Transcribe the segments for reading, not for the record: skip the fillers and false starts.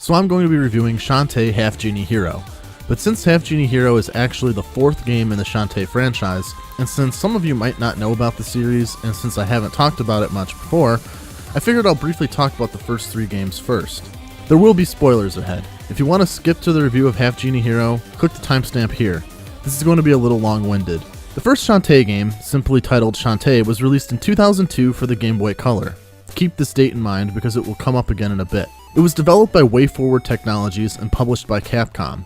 So I'm going to be reviewing Shantae Half-Genie Hero. But since Half-Genie Hero is actually the 4th game in the Shantae franchise, and since some of you might not know about the series, and since I haven't talked about it much before, I figured I'll briefly talk about the first 3 games first. There will be spoilers ahead. If you want to skip to the review of Half-Genie Hero, click the timestamp here. This is going to be a little long-winded. The first Shantae game, simply titled Shantae, was released in 2002 for the Game Boy Color. Keep this date in mind because it will come up again in a bit. It was developed by WayForward Technologies and published by Capcom.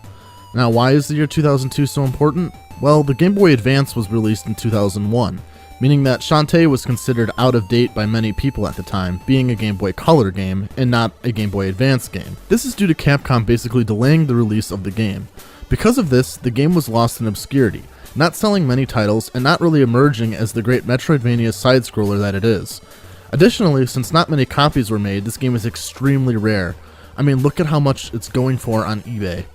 Now, why is the year 2002 so important? Well, the Game Boy Advance was released in 2001, meaning that Shantae was considered out of date by many people at the time, being a Game Boy Color game and not a Game Boy Advance game. This is due to Capcom basically delaying the release of the game. Because of this, the game was lost in obscurity, not selling many titles and not really emerging as the great Metroidvania side-scroller that it is. Additionally, since not many copies were made, this game is extremely rare. I mean, look at how much it's going for on eBay.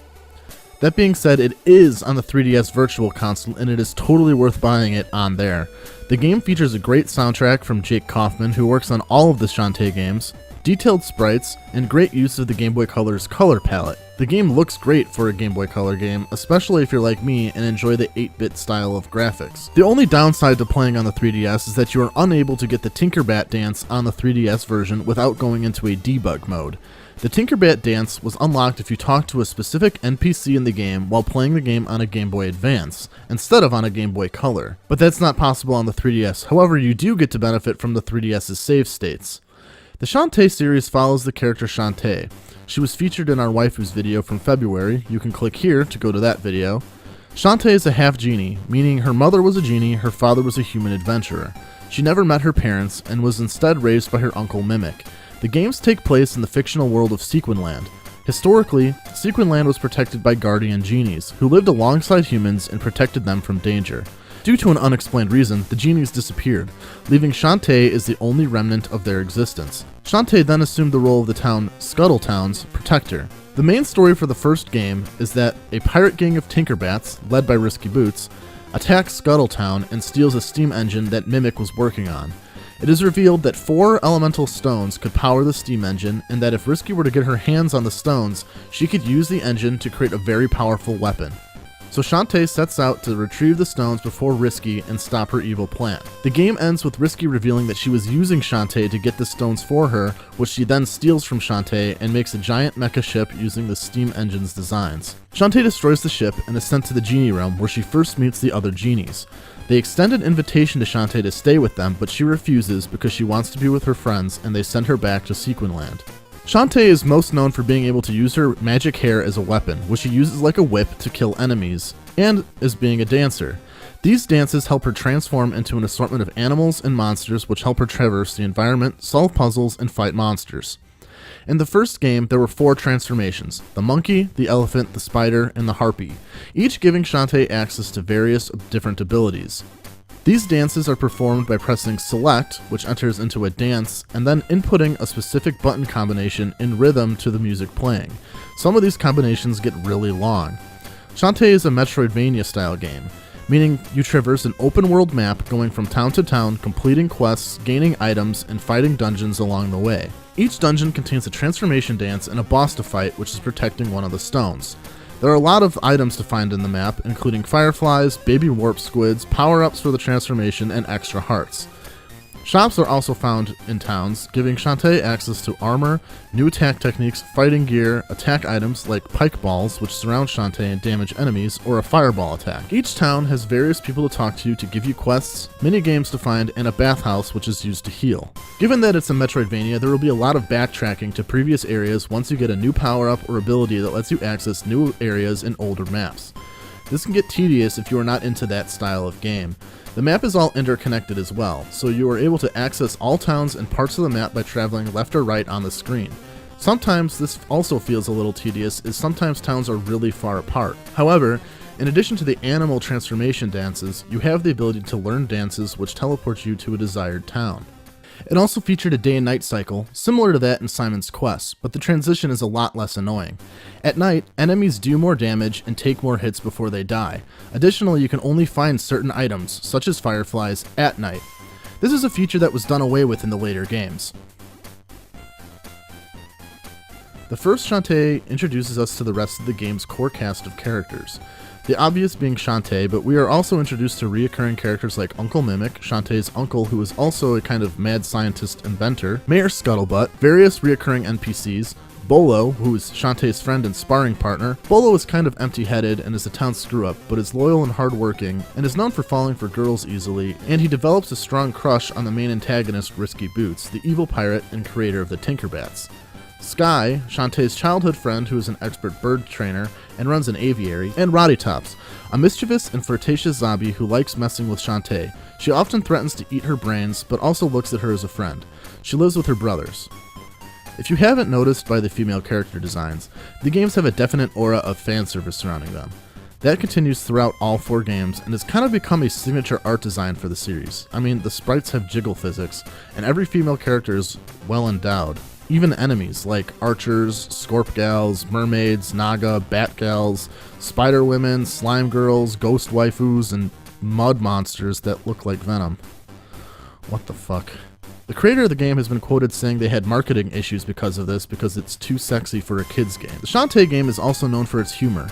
That being said, it is on the 3DS Virtual Console, and it is totally worth buying it on there. The game features a great soundtrack from Jake Kaufman, who works on all of the Shantae games, detailed sprites, and great use of the Game Boy Color's color palette. The game looks great for a Game Boy Color game, especially if you're like me and enjoy the 8-bit style of graphics. The only downside to playing on the 3DS is that you are unable to get the Tinkerbat dance on the 3DS version without going into a debug mode. The Tinkerbat dance was unlocked if you talked to a specific NPC in the game while playing the game on a Game Boy Advance, instead of on a Game Boy Color. But that's not possible on the 3DS, however you do get to benefit from the 3DS's save states. The Shantae series follows the character Shantae. She was featured in our Waifus video from February. You can click here to go to that video. Shantae is a half-genie, meaning her mother was a genie, her father was a human adventurer. She never met her parents and was instead raised by her uncle Mimic. The games take place in the fictional world of Sequinland. Historically, Sequinland was protected by guardian genies, who lived alongside humans and protected them from danger. Due to an unexplained reason, the genies disappeared, leaving Shantae as the only remnant of their existence. Shantae then assumed the role of the town Scuttletown's protector. The main story for the first game is that a pirate gang of Tinkerbats, led by Risky Boots, attacks Scuttletown and steals a steam engine that Mimic was working on. It is revealed that 4 elemental stones could power the steam engine, and that if Risky were to get her hands on the stones, she could use the engine to create a very powerful weapon. So Shantae sets out to retrieve the stones before Risky and stop her evil plan. The game ends with Risky revealing that she was using Shantae to get the stones for her, which she then steals from Shantae and makes a giant mecha ship using the steam engine's designs. Shantae destroys the ship and is sent to the genie realm, where she first meets the other genies. They extend an invitation to Shantae to stay with them, but she refuses because she wants to be with her friends, and they send her back to Sequinland. Shantae is most known for being able to use her magic hair as a weapon, which she uses like a whip to kill enemies, and as being a dancer. These dances help her transform into an assortment of animals and monsters which help her traverse the environment, solve puzzles, and fight monsters. In the first game, there were 4 transformations: the monkey, the elephant, the spider, and the harpy, each giving Shantae access to various different abilities. These dances are performed by pressing select, which enters into a dance, and then inputting a specific button combination in rhythm to the music playing. Some of these combinations get really long. Shantae is a Metroidvania style game, meaning you traverse an open world map going from town to town, completing quests, gaining items, and fighting dungeons along the way. Each dungeon contains a transformation dance and a boss to fight, which is protecting one of the stones. There are a lot of items to find in the map, including fireflies, baby warp squids, power-ups for the transformation, and extra hearts. Shops are also found in towns, giving Shantae access to armor, new attack techniques, fighting gear, attack items like pike balls, which surround Shantae and damage enemies, or a fireball attack. Each town has various people to talk to give you quests, mini-games to find, and a bathhouse which is used to heal. Given that it's a Metroidvania, there will be a lot of backtracking to previous areas once you get a new power-up or ability that lets you access new areas in older maps. This can get tedious if you are not into that style of game. The map is all interconnected as well, so you are able to access all towns and parts of the map by traveling left or right on the screen. Sometimes this also feels a little tedious, as sometimes towns are really far apart. However, in addition to the animal transformation dances, you have the ability to learn dances which teleport you to a desired town. It also featured a day and night cycle, similar to that in Simon's Quest, but the transition is a lot less annoying. At night, enemies do more damage and take more hits before they die. Additionally, you can only find certain items, such as fireflies, at night. This is a feature that was done away with in the later games. The first Shantae introduces us to the rest of the game's core cast of characters. The obvious being Shantae, but we are also introduced to reoccurring characters like Uncle Mimic, Shantae's uncle who is also a kind of mad scientist inventor, Mayor Scuttlebutt, various reoccurring NPCs, Bolo, who is Shantae's friend and sparring partner. Bolo is kind of empty-headed and is a town screw-up, but is loyal and hardworking, and is known for falling for girls easily, and he develops a strong crush on the main antagonist Risky Boots, the evil pirate and creator of the Tinkerbats. Sky, Shantae's childhood friend who is an expert bird trainer and runs an aviary, and Roddy Tops, a mischievous and flirtatious zombie who likes messing with Shantae. She often threatens to eat her brains, but also looks at her as a friend. She lives with her brothers. If you haven't noticed by the female character designs, the games have a definite aura of fan service surrounding them. That continues throughout all 4 games and has kind of become a signature art design for the series. I mean, the sprites have jiggle physics, and every female character is well endowed. Even enemies like archers, scorp gals, mermaids, naga, bat gals, spider women, slime girls, ghost waifus, and mud monsters that look like Venom. What the fuck? The creator of the game has been quoted saying they had marketing issues because of this because it's too sexy for a kid's game. The Shantae game is also known for its humor.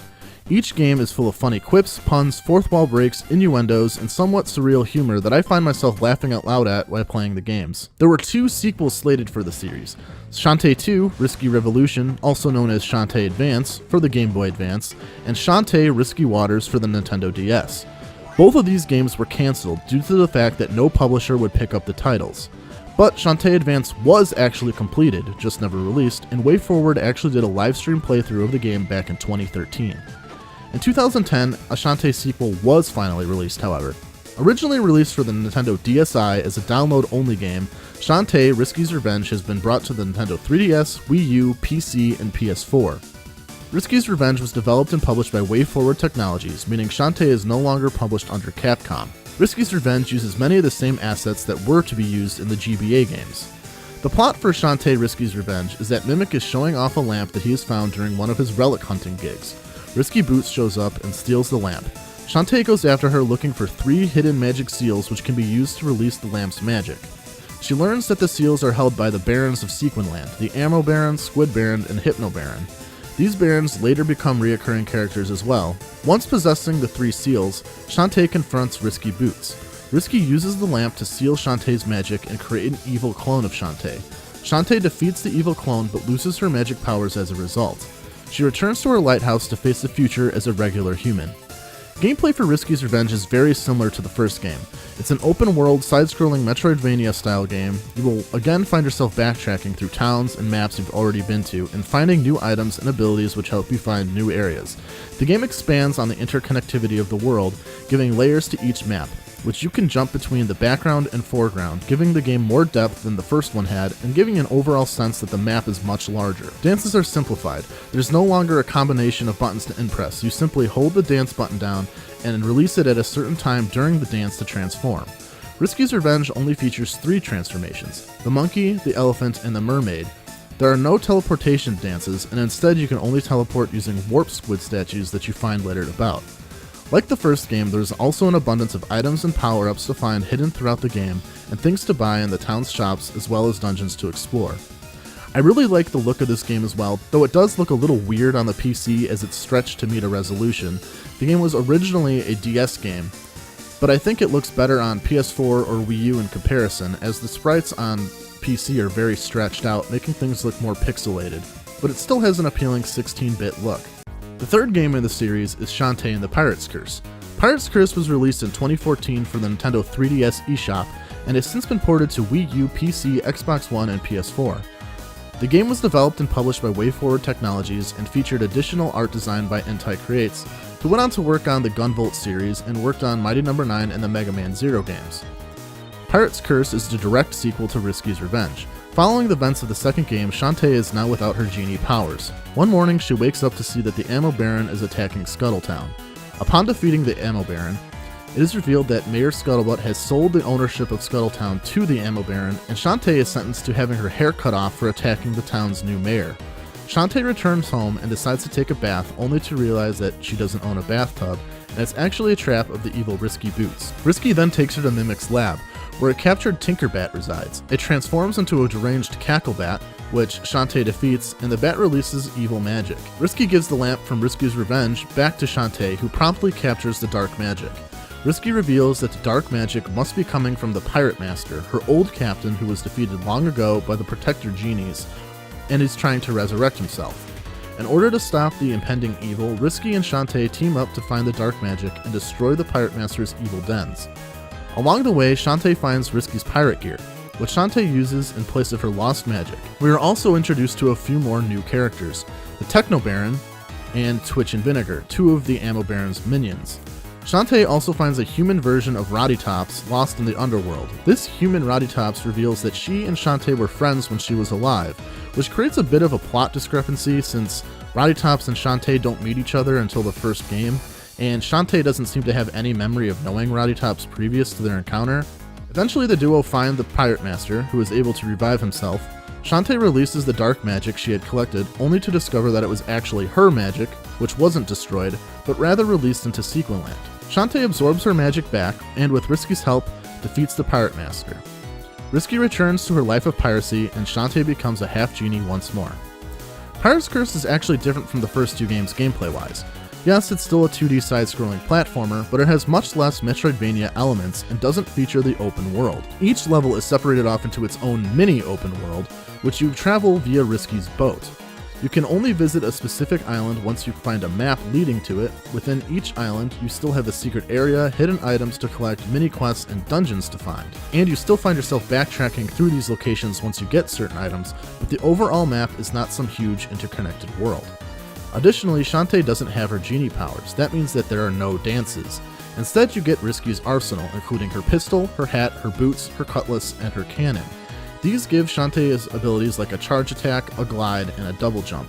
Each game is full of funny quips, puns, fourth wall breaks, innuendos, and somewhat surreal humor that I find myself laughing out loud at while playing the games. There were 2 sequels slated for the series. Shantae 2, Risky Revolution, also known as Shantae Advance for the Game Boy Advance, and Shantae Risky Waters for the Nintendo DS. Both of these games were cancelled due to the fact that no publisher would pick up the titles. But Shantae Advance was actually completed, just never released, and WayForward actually did a livestream playthrough of the game back in 2013. In 2010, a Shantae sequel was finally released, however. Originally released for the Nintendo DSi as a download-only game, Shantae Risky's Revenge has been brought to the Nintendo 3DS, Wii U, PC, and PS4. Risky's Revenge was developed and published by WayForward Technologies, meaning Shantae is no longer published under Capcom. Risky's Revenge uses many of the same assets that were to be used in the GBA games. The plot for Shantae Risky's Revenge is that Mimic is showing off a lamp that he has found during one of his relic hunting gigs. Risky Boots shows up and steals the lamp. Shantae goes after her looking for 3 hidden magic seals which can be used to release the lamp's magic. She learns that the seals are held by the Barons of Sequinland, the Ammo Baron, Squid Baron, and Hypno Baron. These barons later become reoccurring characters as well. Once possessing the 3 seals, Shantae confronts Risky Boots. Risky uses the lamp to seal Shantae's magic and create an evil clone of Shantae. Shantae defeats the evil clone but loses her magic powers as a result. She returns to her lighthouse to face the future as a regular human. Gameplay for Risky's Revenge is very similar to the first game. It's an open-world, side-scrolling Metroidvania-style game. You will again find yourself backtracking through towns and maps you've already been to, and finding new items and abilities which help you find new areas. The game expands on the interconnectivity of the world, giving layers to each map, which you can jump between the background and foreground, giving the game more depth than the first one had, and giving an overall sense that the map is much larger. Dances are simplified. There's no longer a combination of buttons to impress. You simply hold the dance button down and release it at a certain time during the dance to transform. Risky's Revenge only features 3 transformations: the monkey, the elephant, and the mermaid. There are no teleportation dances, and instead you can only teleport using warp squid statues that you find littered about. Like the first game, there's also an abundance of items and power-ups to find hidden throughout the game, and things to buy in the town's shops as well as dungeons to explore. I really like the look of this game as well, though it does look a little weird on the PC as it's stretched to meet a resolution. The game was originally a DS game, but I think it looks better on PS4 or Wii U in comparison, as the sprites on PC are very stretched out, making things look more pixelated, but it still has an appealing 16-bit look. The third game in the series is Shantae and the Pirate's Curse. Pirate's Curse was released in 2014 for the Nintendo 3DS eShop, and has since been ported to Wii U, PC, Xbox One, and PS4. The game was developed and published by WayForward Technologies and featured additional art design by Entai Creates, who went on to work on the Gunvolt series and worked on Mighty No. 9 and the Mega Man Zero games. Pirate's Curse is the direct sequel to Risky's Revenge. Following the events of the second game, Shantae is now without her genie powers. One morning, she wakes up to see that the Ammo Baron is attacking Scuttletown. Upon defeating the Ammo Baron, it is revealed that Mayor Scuttlebutt has sold the ownership of Scuttletown to the Ammo Baron, and Shantae is sentenced to having her hair cut off for attacking the town's new mayor. Shantae returns home and decides to take a bath, only to realize that she doesn't own a bathtub, and it's actually a trap of the evil Risky Boots. Risky then takes her to Mimic's lab, where a captured Tinkerbat resides. It transforms into a deranged Cacklebat, which Shantae defeats, and the bat releases evil magic. Risky gives the lamp from Risky's revenge back to Shantae, who promptly captures the dark magic. Risky reveals that the dark magic must be coming from the Pirate Master, her old captain who was defeated long ago by the Protector Genies, and is trying to resurrect himself. In order to stop the impending evil, Risky and Shantae team up to find the dark magic and destroy the Pirate Master's evil dens. Along the way, Shantae finds Risky's pirate gear, which Shantae uses in place of her lost magic. We are also introduced to a few more new characters, the Techno Baron and Twitch and Vinegar, two of the Ammo Baron's minions. Shantae also finds a human version of Roddytops lost in the underworld. This human Roddytops reveals that she and Shantae were friends when she was alive, which creates a bit of a plot discrepancy since Roddytops and Shantae don't meet each other until the first game, and Shantae doesn't seem to have any memory of knowing Roddytops previous to their encounter. Eventually the duo find the Pirate Master, who is able to revive himself. Shantae releases the dark magic she had collected, only to discover that it was actually her magic, which wasn't destroyed, but rather released into Sequinland. Shantae absorbs her magic back, and with Risky's help, defeats the Pirate Master. Risky returns to her life of piracy, and Shantae becomes a half-genie once more. Pirate's Curse is actually different from the first two games gameplay-wise. Yes, it's still a 2D side-scrolling platformer, but it has much less Metroidvania elements and doesn't feature the open world. Each level is separated off into its own mini-open world, which you travel via Risky's boat. You can only visit a specific island once you find a map leading to it. Within each island, you still have a secret area, hidden items to collect, mini-quests, and dungeons to find. And you still find yourself backtracking through these locations once you get certain items, but the overall map is not some huge interconnected world. Additionally, Shantae doesn't have her genie powers. That means that there are no dances. Instead, you get Risky's arsenal, including her pistol, her hat, her boots, her cutlass, and her cannon. These give Shantae's abilities like a charge attack, a glide, and a double jump.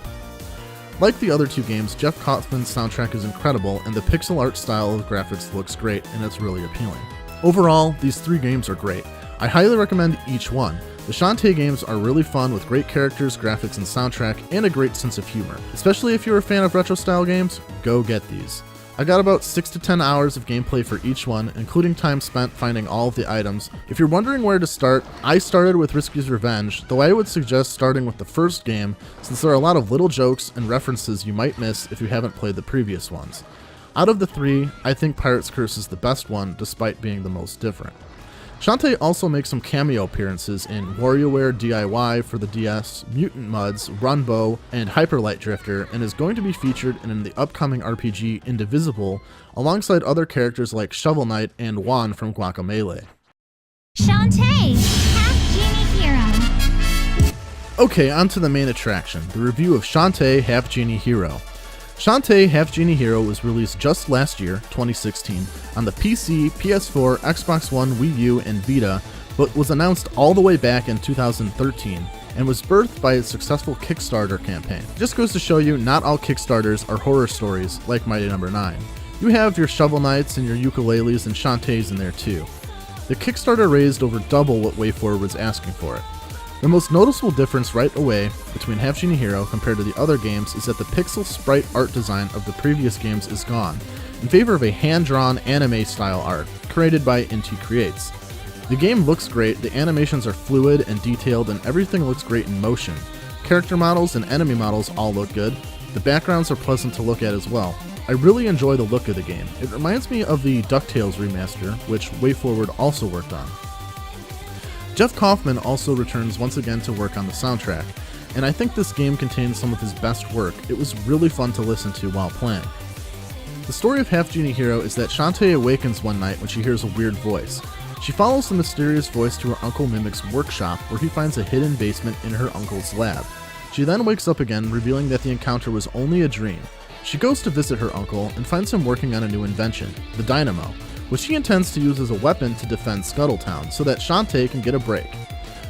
Like the other two games, Jeff Kaufman's soundtrack is incredible, and the pixel art style of graphics looks great, and it's really appealing. Overall, these three games are great. I highly recommend each one. The Shantae games are really fun with great characters, graphics, and soundtrack, and a great sense of humor. Especially if you're a fan of retro-style games, go get these. I got about 6 to 10 hours of gameplay for each one, including time spent finding all of the items. If you're wondering where to start, I started with Risky's Revenge, though I would suggest starting with the first game, since there are a lot of little jokes and references you might miss if you haven't played the previous ones. Out of the three, I think Pirate's Curse is the best one, despite being the most different. Shantae also makes some cameo appearances in WarioWare DIY for the DS, Mutant Mudds, Runbow, and Hyperlight Drifter, and is going to be featured in the upcoming RPG Indivisible, alongside other characters like Shovel Knight and Juan from Guacamelee. Shantae, Half-Genie Hero. Okay, on to the main attraction, the review of Shantae, Half-Genie Hero. Shantae Half-Genie Hero was released just last year, 2016, on the PC, PS4, Xbox One, Wii U, and Vita, but was announced all the way back in 2013, and was birthed by its successful Kickstarter campaign. It just goes to show you, not all Kickstarters are horror stories like Mighty No. 9. You have your Shovel Knights and your ukuleles and Shantaes in there too. The Kickstarter raised over double what WayForward was asking for it. The most noticeable difference right away between Half-Genie Hero compared to the other games is that the pixel sprite art design of the previous games is gone, in favor of a hand-drawn anime-style art created by Inti Creates. The game looks great, the animations are fluid and detailed, and everything looks great in motion. Character models and enemy models all look good. The backgrounds are pleasant to look at as well. I really enjoy the look of the game. It reminds me of the DuckTales remaster, which WayForward also worked on. Jeff Kaufman also returns once again to work on the soundtrack, and I think this game contains some of his best work. It was really fun to listen to while playing. The story of Half-Genie Hero is that Shantae awakens one night when she hears a weird voice. She follows the mysterious voice to her Uncle Mimic's workshop, where he finds a hidden basement in her uncle's lab. She then wakes up again, revealing that the encounter was only a dream. She goes to visit her uncle and finds him working on a new invention, the dynamo, which he intends to use as a weapon to defend Scuttletown so that Shantae can get a break.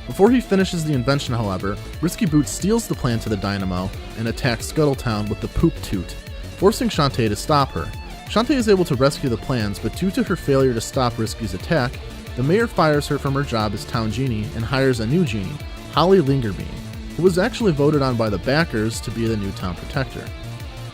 Before he finishes the invention, however, Risky Boots steals the plan to the dynamo and attacks Scuttletown with the Poop Toot, forcing Shantae to stop her. Shantae is able to rescue the plans, but due to her failure to stop Risky's attack, the mayor fires her from her job as town genie and hires a new genie, Holly Lingerbean, who was actually voted on by the backers to be the new town protector.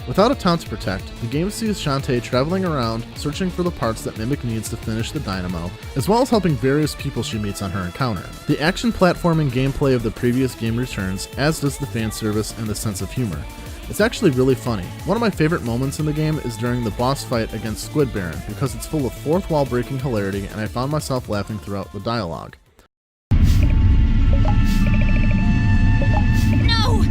Without a town to protect, the game sees Shantae traveling around, searching for the parts that Mimic needs to finish the dynamo, as well as helping various people she meets on her encounter. The action platforming gameplay of the previous game returns, as does the fan service and the sense of humor. It's actually really funny. One of my favorite moments in the game is during the boss fight against Squid Baron, because it's full of fourth wall breaking hilarity and I found myself laughing throughout the dialogue. No!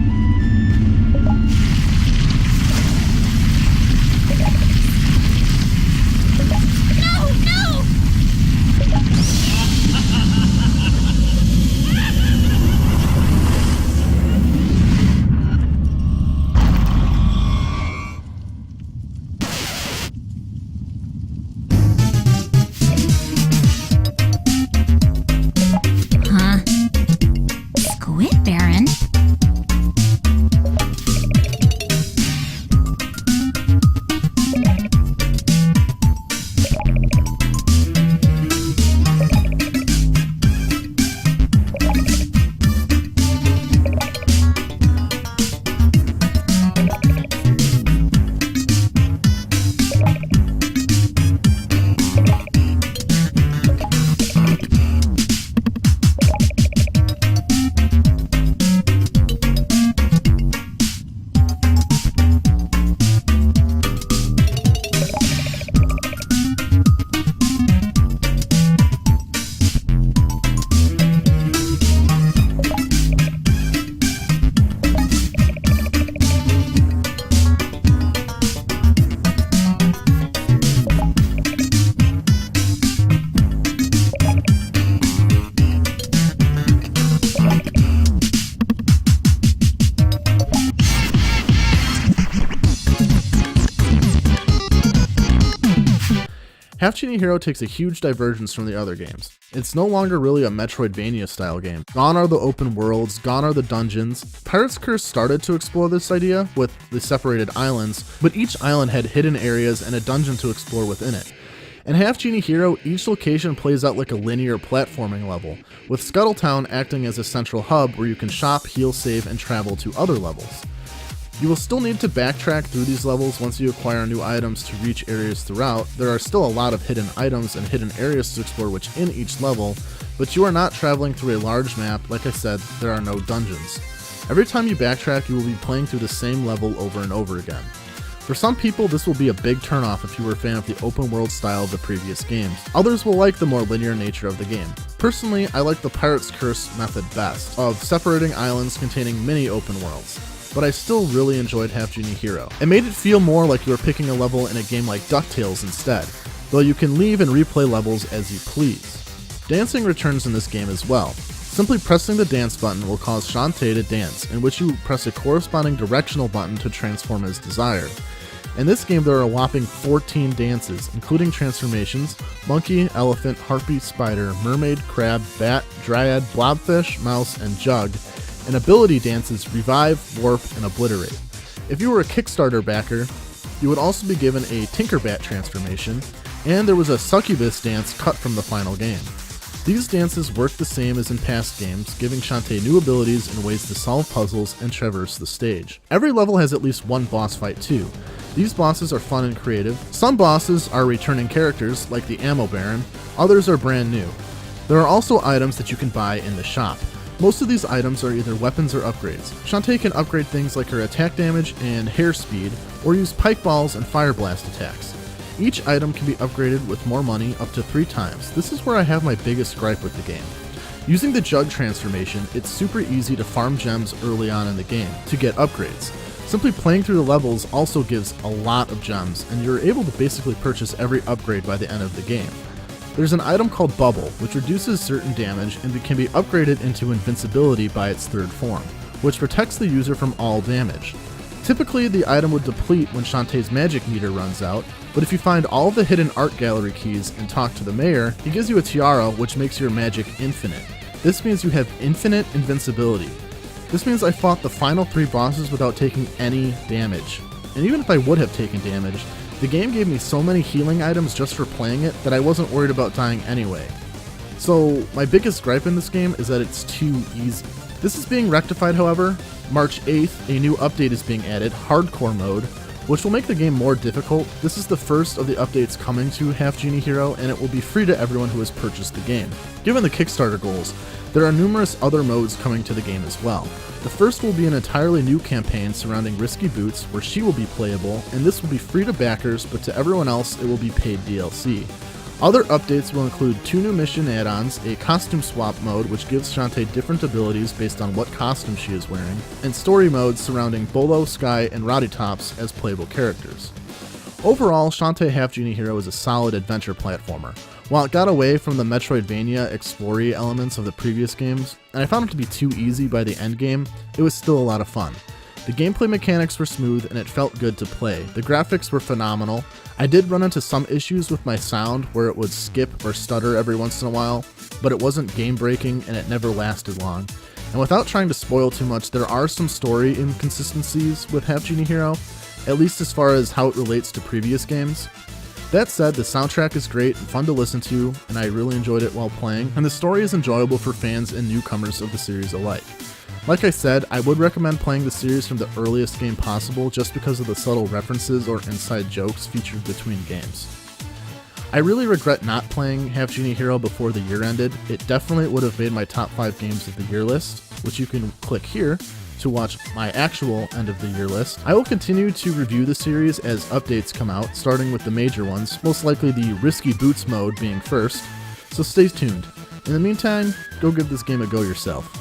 Squid Baron? Half-Genie Hero takes a huge divergence from the other games. It's no longer really a Metroidvania style game. Gone are the open worlds, gone are the dungeons. Pirate's Curse started to explore this idea with the separated islands, but each island had hidden areas and a dungeon to explore within it. In Half-Genie Hero, each location plays out like a linear platforming level, with Scuttletown acting as a central hub where you can shop, heal, save, and travel to other levels. You will still need to backtrack through these levels once you acquire new items to reach areas throughout. There are still a lot of hidden items and hidden areas to explore within each level, but you are not traveling through a large map. Like I said, there are no dungeons. Every time you backtrack, you will be playing through the same level over and over again. For some people, this will be a big turnoff if you were a fan of the open world style of the previous games. Others will like the more linear nature of the game. Personally, I like the Pirate's Curse method best, of separating islands containing mini open worlds. But I still really enjoyed Half-Genie Hero. It made it feel more like you were picking a level in a game like DuckTales instead, though you can leave and replay levels as you please. Dancing returns in this game as well. Simply pressing the dance button will cause Shantae to dance, in which you press a corresponding directional button to transform as desired. In this game there are a whopping 14 dances, including transformations: monkey, elephant, harpy, spider, mermaid, crab, bat, dryad, blobfish, mouse, and jug, and ability dances revive, warp, and obliterate. If you were a Kickstarter backer, you would also be given a Tinkerbat transformation, and there was a succubus dance cut from the final game. These dances work the same as in past games, giving Shantae new abilities and ways to solve puzzles and traverse the stage. Every level has at least one boss fight too. These bosses are fun and creative. Some bosses are returning characters, like the Ammo Baron, others are brand new. There are also items that you can buy in the shop. Most of these items are either weapons or upgrades. Shantae can upgrade things like her attack damage and hair speed, or use pike balls and fire blast attacks. Each item can be upgraded with more money up to 3 times. This is where I have my biggest gripe with the game. Using the Jug transformation, it's super easy to farm gems early on in the game to get upgrades. Simply playing through the levels also gives a lot of gems, and you're able to basically purchase every upgrade by the end of the game. There's an item called Bubble, which reduces certain damage and can be upgraded into invincibility by its 3rd form, which protects the user from all damage. Typically, the item would deplete when Shantae's magic meter runs out, but if you find all the hidden art gallery keys and talk to the mayor, he gives you a tiara which makes your magic infinite. This means you have infinite invincibility. This means I fought the final 3 bosses without taking any damage. And even if I would have taken damage, the game gave me so many healing items just for playing it that I wasn't worried about dying anyway. So my biggest gripe in this game is that it's too easy. This is being rectified, however. March 8th, a new update is being added, Hardcore Mode, which will make the game more difficult. This is the first of the updates coming to Half-Genie Hero, and it will be free to everyone who has purchased the game. Given the Kickstarter goals, there are numerous other modes coming to the game as well. The first will be an entirely new campaign surrounding Risky Boots, where she will be playable, and this will be free to backers, but to everyone else it will be paid DLC. Other updates will include 2 new mission add-ons, a costume swap mode which gives Shantae different abilities based on what costume she is wearing, and story modes surrounding Bolo, Sky, and Rowdy Tops as playable characters. Overall, Shantae Half-Genie Hero is a solid adventure platformer. While it got away from the Metroidvania explory elements of the previous games, and I found it to be too easy by the end game, it was still a lot of fun. The gameplay mechanics were smooth and it felt good to play. The graphics were phenomenal. I did run into some issues with my sound where it would skip or stutter every once in a while, but it wasn't game breaking and it never lasted long. And without trying to spoil too much, there are some story inconsistencies with Half-Genie Hero, at least as far as how it relates to previous games. That said, the soundtrack is great and fun to listen to, and I really enjoyed it while playing, and the story is enjoyable for fans and newcomers of the series alike. Like I said, I would recommend playing the series from the earliest game possible just because of the subtle references or inside jokes featured between games. I really regret not playing Half-Genie Hero before the year ended. It definitely would have made my top 5 games of the year list, which you can click here to watch my actual end of the year list. I will continue to review the series as updates come out, starting with the major ones, most likely the Risky Boots mode being first, so stay tuned. In the meantime, go give this game a go yourself.